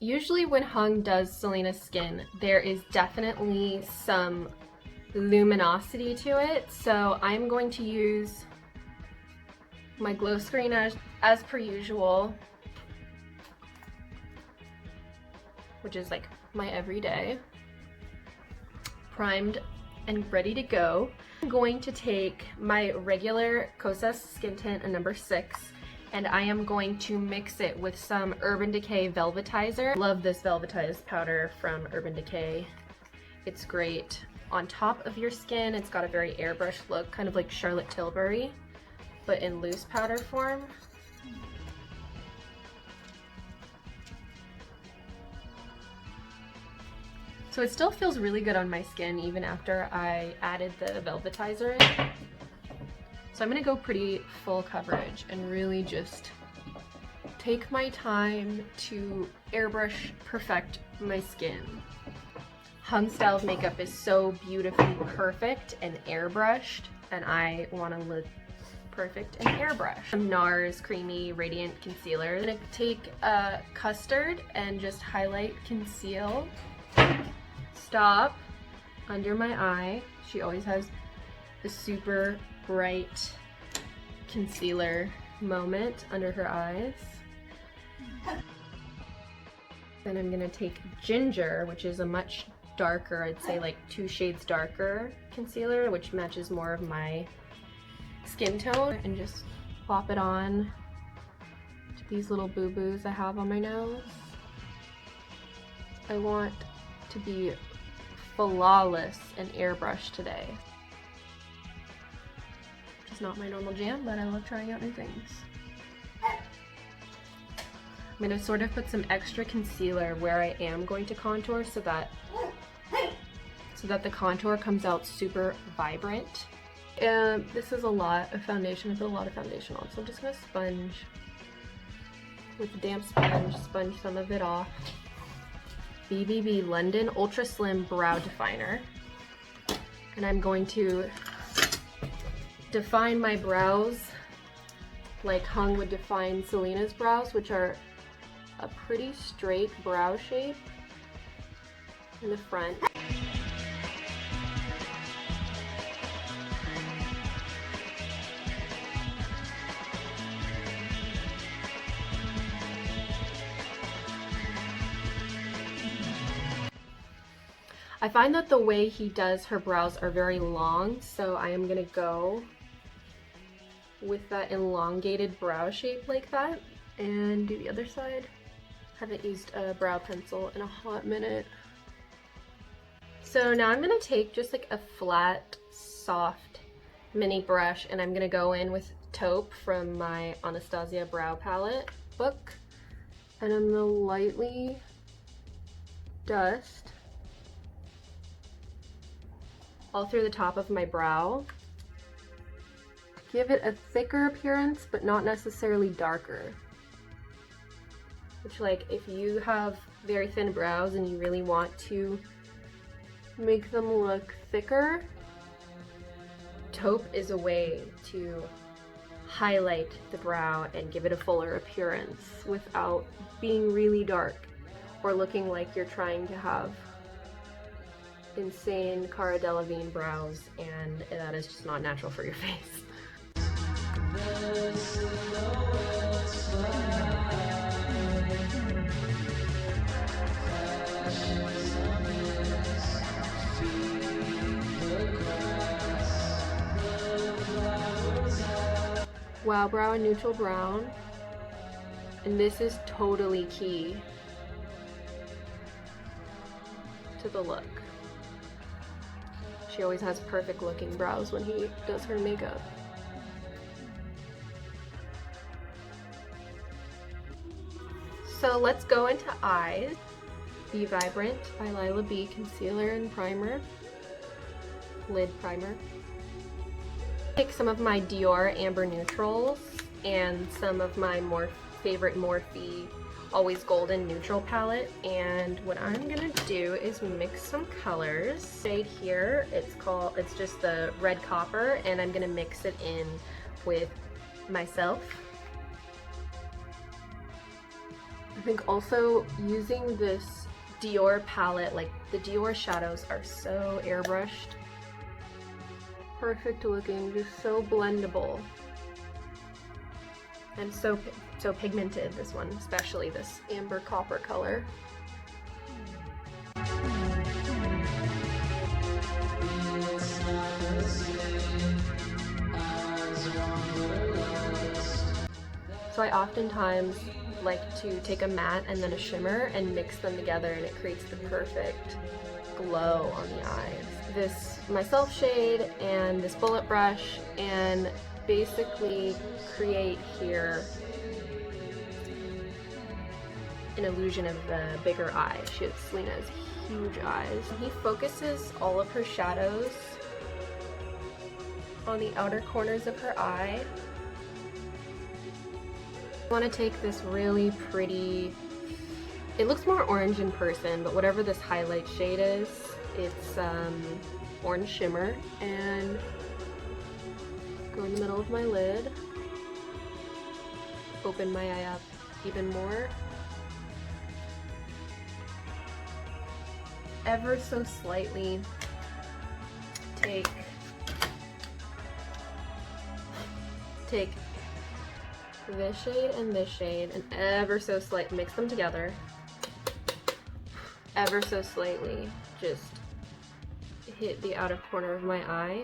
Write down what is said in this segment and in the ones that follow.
Usually when Hung does Selena's skin, there is definitely some luminosity to it, so I'm going to use my glow screen as per usual, which is like my everyday, primed and ready to go. I'm going to take my regular Kosas skin tint, a number 6, and I am going to mix it with some Urban Decay Velvetizer. Love this Velvetized powder from Urban Decay. It's great on top of your skin. It's got a very airbrush look, kind of like Charlotte Tilbury, but in loose powder form. So it still feels really good on my skin even after I added the Velvetizer in. So I'm gonna go pretty full coverage and really just take my time to airbrush perfect my skin. Hung Styles makeup is so beautifully perfect and airbrushed, and I wanna look perfect and airbrush. Some NARS Creamy Radiant Concealer. I'm gonna take Custard and just highlight, conceal, stop under my eye. She always has a super bright concealer moment under her eyes. Then I'm gonna take Ginger, which is a much darker, I'd say like 2 shades darker concealer, which matches more of my skin tone, and just plop it on to these little boo-boos I have on my nose. I want to be flawless and airbrush today. Which is not my normal jam, but I love trying out new things. I'm going to sort of put some extra concealer where I am going to contour so that the contour comes out super vibrant. This is a lot of foundation. I put a lot of foundation on, so I'm just going to sponge with a damp sponge some of it off. BBB London Ultra Slim Brow Definer. And I'm going to define my brows like Hung would define Selena's brows, which are a pretty straight brow shape in the front. I find that the way he does her brows are very long, so I am gonna go with that elongated brow shape like that and do the other side. Haven't used a brow pencil in a hot minute. So now I'm gonna take just like a flat, soft mini brush, and I'm gonna go in with Taupe from my Anastasia Brow Palette book, and I'm gonna lightly dust all through the top of my brow. Give it a thicker appearance, but not necessarily darker. Which, like, if you have very thin brows and you really want to make them look thicker, Taupe is a way to highlight the brow and give it a fuller appearance without being really dark or looking like you're trying to have insane Cara Delevingne brows, and that is just not natural for your face. Wow Brow and Neutral Brown, and this is totally key to the look. She always has perfect looking brows when he does her makeup. So let's go into eyes. Be Vibrant by Lila B concealer and primer, lid primer. Take some of my Dior Amber Neutrals and some of my favorite Morphe Always Golden Neutral palette, and what I'm gonna do is mix some colors. Shade here, it's just the Red Copper, and I'm gonna mix it in with Myself. think also using this Dior palette, like the Dior shadows are so airbrushed. Perfect looking, just so blendable. And so pigmented, this one, especially this amber copper color. So I oftentimes like to take a matte and then a shimmer and mix them together, and it creates the perfect glow on the eyes. This my self shade and this bullet brush, and basically create here an illusion of the bigger eye. Selena has huge eyes. He focuses all of her shadows on the outer corners of her eye. I want to take this really pretty, it looks more orange in person, but whatever this highlight shade is, it's orange shimmer, and go in the middle of my lid, open my eye up even more, ever so slightly take this shade and ever so slight, mix them together, ever so slightly, just hit the outer corner of my eye.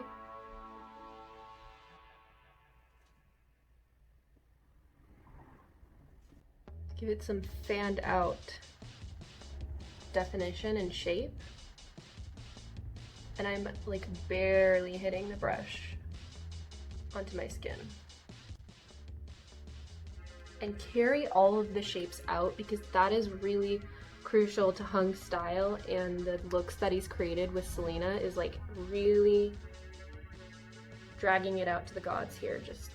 Give it some fanned out definition and shape. And I'm like barely hitting the brush onto my skin. And carry all of the shapes out, because that is really crucial to Hung's style, and the looks that he's created with Selena is like really dragging it out to the gods here, just.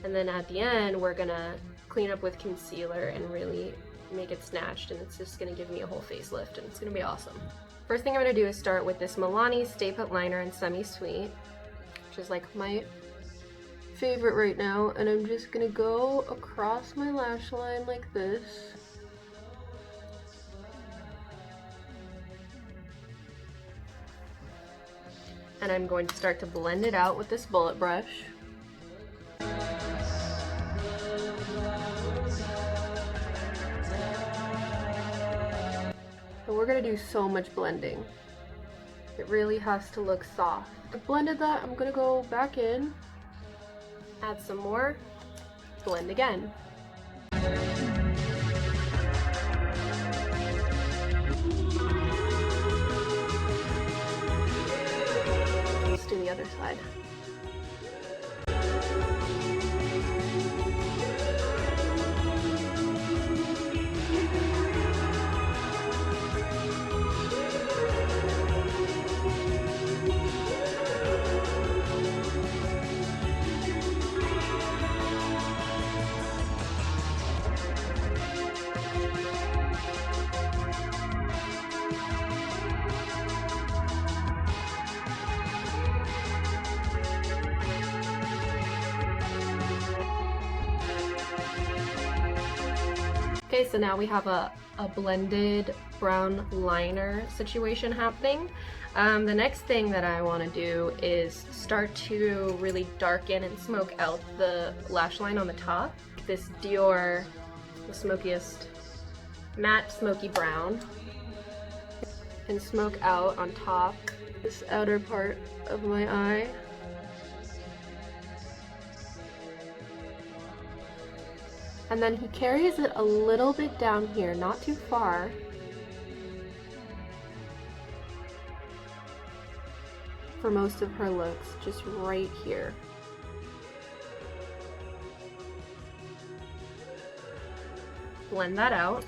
And then at the end we're gonna clean up with concealer and really make it snatched, and it's just gonna give me a whole facelift, and it's gonna be awesome. First thing I'm gonna do is start with this Milani Stay Put Liner in Semi Sweet, which is like my favorite right now, and I'm just gonna go across my lash line like this. And I'm going to start to blend it out with this bullet brush. And we're gonna do so much blending. It really has to look soft. I blended that, I'm gonna go back in, add some more, blend again. Let's do the other side. Okay, so now we have a blended brown liner situation happening. The next thing that I want to do is start to really darken and smoke out the lash line on the top. This Dior, the smokiest matte smoky brown, and smoke out on top this outer part of my eye. And then he carries it a little bit down here, not too far. For most of her looks, just right here. Blend that out.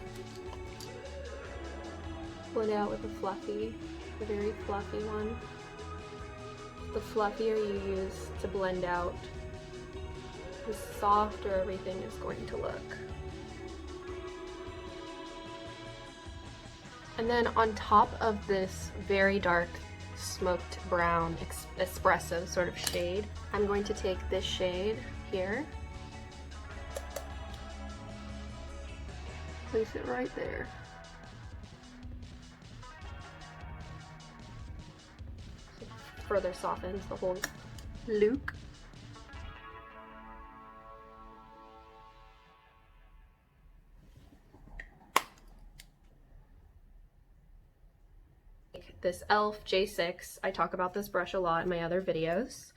Blend it out with a very fluffy one. The fluffier you use to blend out, the softer everything is going to look. And then on top of this very dark smoked brown espresso sort of shade, I'm going to take this shade here place it right there. So further softens the whole look. This e.l.f. J6, I talk about this brush a lot in my other videos.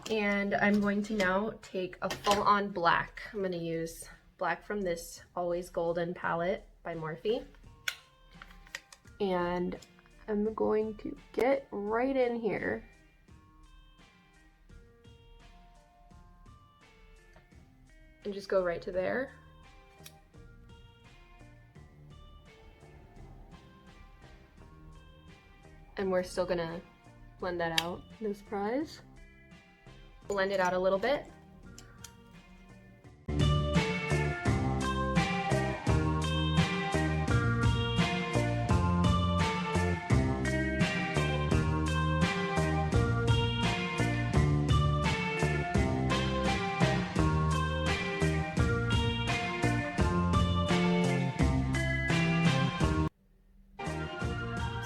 And I'm going to now take a full-on black. I'm going to use black from this Always Golden palette by Morphe. And I'm going to get right in here. And just go right to there. And we're still gonna blend that out, no surprise. Blend it out a little bit.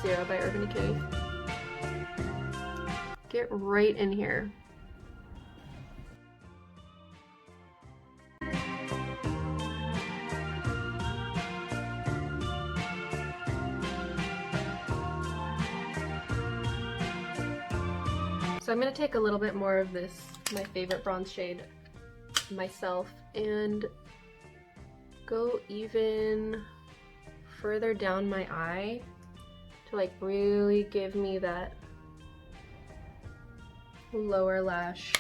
Zero by Urban Decay. Get right in here. So I'm going to take a little bit more of this, my favorite bronze shade myself, and go even further down my eye to like really give me that lower lash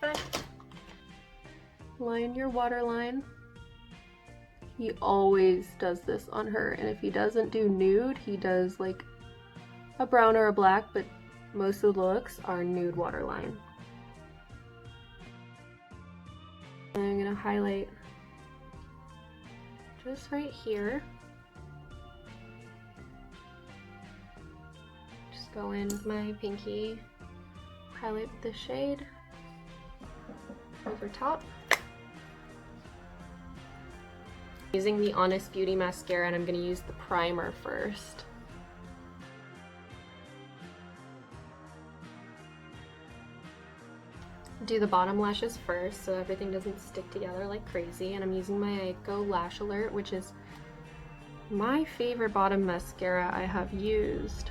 effect. Line your waterline. He always does this on her, and if he doesn't do nude, he does like a brown or a black, but most of the looks are nude waterline. And I'm gonna highlight just right here. Just go in with my pinky, highlight the shade over top. Using the Honest Beauty mascara, and I'm gonna use the primer first. Do the bottom lashes first so everything doesn't stick together like crazy, and I'm using my Go Lash Alert, which is my favorite bottom mascara I have used.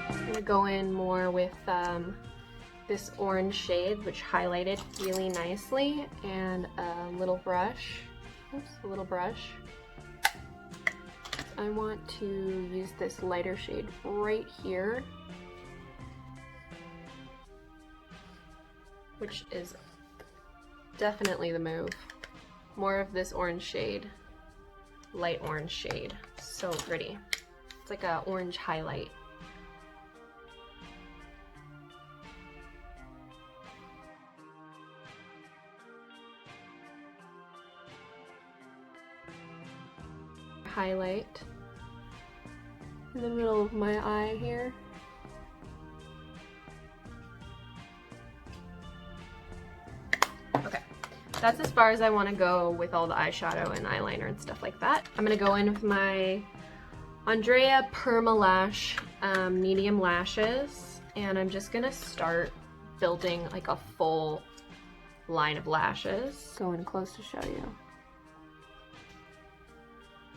I'm gonna go in more with this orange shade, which highlighted really nicely, and a little brush. Oops, a little brush. I want to use this lighter shade right here, which is definitely the move. More of this orange shade, light orange shade. So pretty. It's like an orange highlight. Highlight in the middle of my eye here. Okay, that's as far as I want to go with all the eyeshadow and eyeliner and stuff like that. I'm gonna go in with my Andrea Perma Lash medium lashes, and I'm just gonna start building like a full line of lashes. Go in close to show you.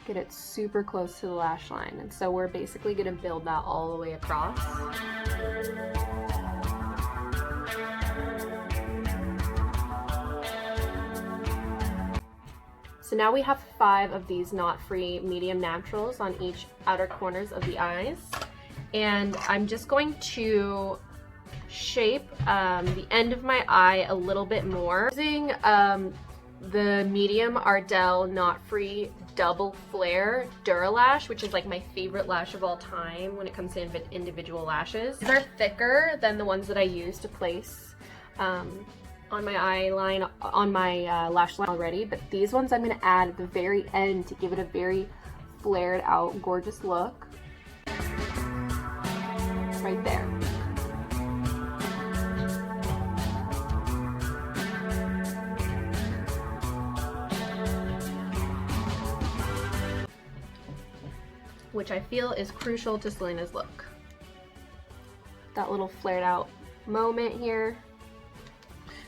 Get it super close to the lash line, and so we're basically going to build that all the way across. So now we have 5 of these knot-free medium naturals on each outer corners of the eyes, and I'm just going to shape the end of my eye a little bit more using the medium Ardell knot-free double flare Duralash, which is like my favorite lash of all time when it comes to individual lashes. These are thicker than the ones that I use to place on my eyeline, on my lash line already, but these ones I'm going to add at the very end to give it a very flared out, gorgeous look. Right there. which I feel is crucial to Selena's look. That little flared out moment here.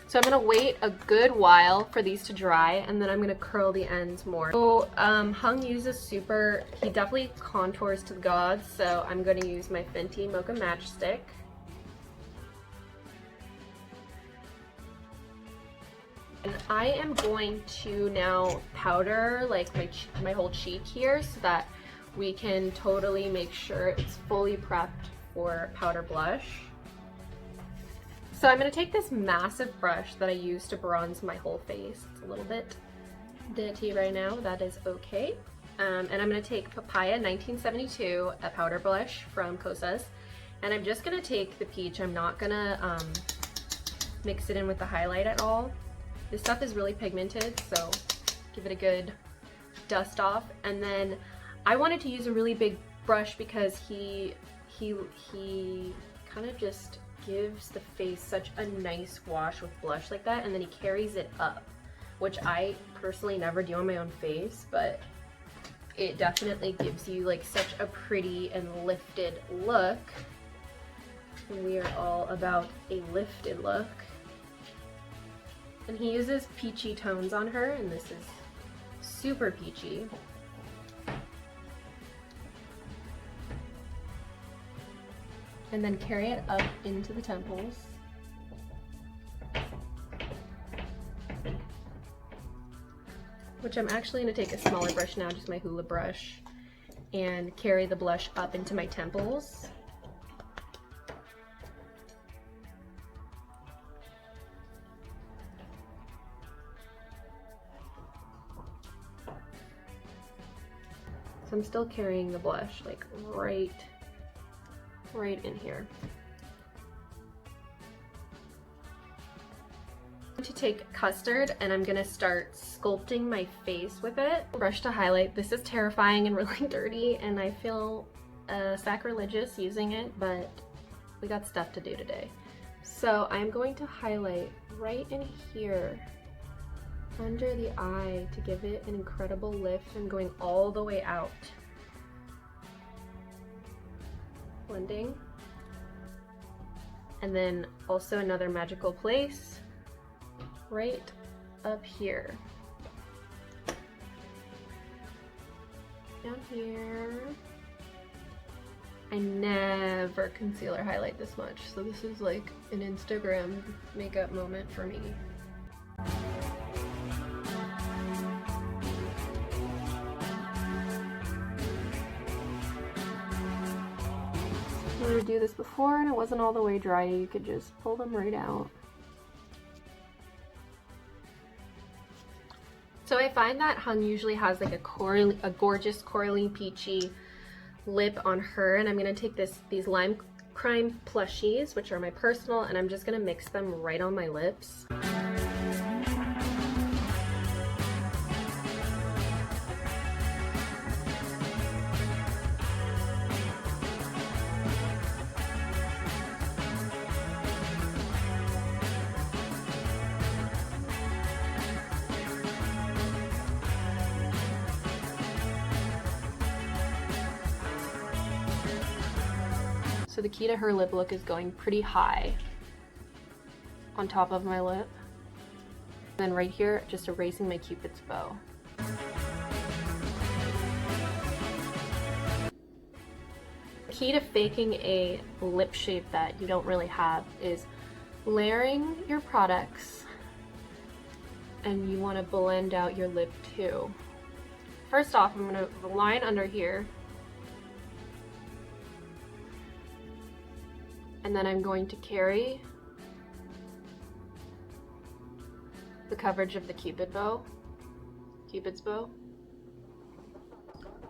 So I'm gonna wait a good while for these to dry, and then I'm gonna curl the ends more. So Hung uses he definitely contours to the gods, so I'm gonna use my Fenty Mocha Matchstick. And I am going to now powder like my whole cheek here so that we can totally make sure it's fully prepped for powder blush. So I'm going to take this massive brush that I use to bronze my whole face. It's a little bit dirty right now, that is okay. And I'm going to take Papaya 1972, a powder blush from Kosas. And I'm just going to take the peach. I'm not going to mix it in with the highlight at all. This stuff is really pigmented, so give it a good dust off. And then I wanted to use a really big brush because he kind of just gives the face such a nice wash with blush like that, and then he carries it up, which I personally never do on my own face, but it definitely gives you like such a pretty and lifted look. And we are all about a lifted look. And he uses peachy tones on her, and this is super peachy. And then carry it up into the temples. Which I'm actually going to take a smaller brush now, just my Hula brush, and carry the blush up into my temples. So I'm still carrying the blush like right in here. I'm going to take custard and I'm going to start sculpting my face with it. Brush to highlight. This is terrifying and really dirty, and I feel sacrilegious using it, but we got stuff to do today. So I'm going to highlight right in here under the eye to give it an incredible lift and going all the way out. Blending. And then also another magical place right up here. Down here. I never concealer highlight this much, so this is like an Instagram makeup moment for me. To do this before and it wasn't all the way dry, you could just pull them right out. So I find that Hung usually has like a gorgeous corally peachy lip on her, and I'm gonna take these Lime Crime plushies, which are my personal, and I'm just gonna mix them right on my lips. So the key to her lip look is going pretty high on top of my lip. And then right here, just erasing my Cupid's bow. The key to faking a lip shape that you don't really have is layering your products, and you want to blend out your lip too. First off, I'm going to line under here. And then I'm going to carry the coverage of the Cupid's bow.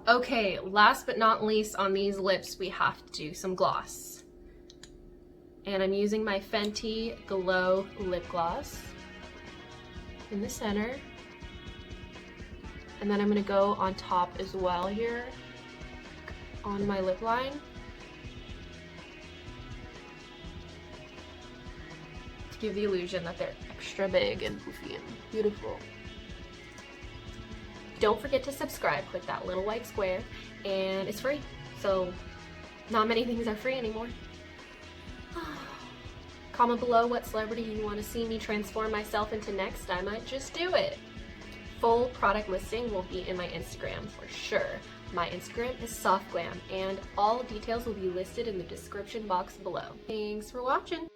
Okay, last but not least on these lips, we have to do some gloss. And I'm using my Fenty Glow Lip Gloss in the center. And then I'm gonna go on top as well here on my lip line. Give the illusion that they're extra big and poofy and beautiful. Don't forget to subscribe, click that little white square, and it's free. So not many things are free anymore. Comment below what celebrity you want to see me transform myself into next. I might just do it. Full product listing will be in my Instagram for sure. My Instagram is softglam, and all details will be listed in the description box below. Thanks for watching.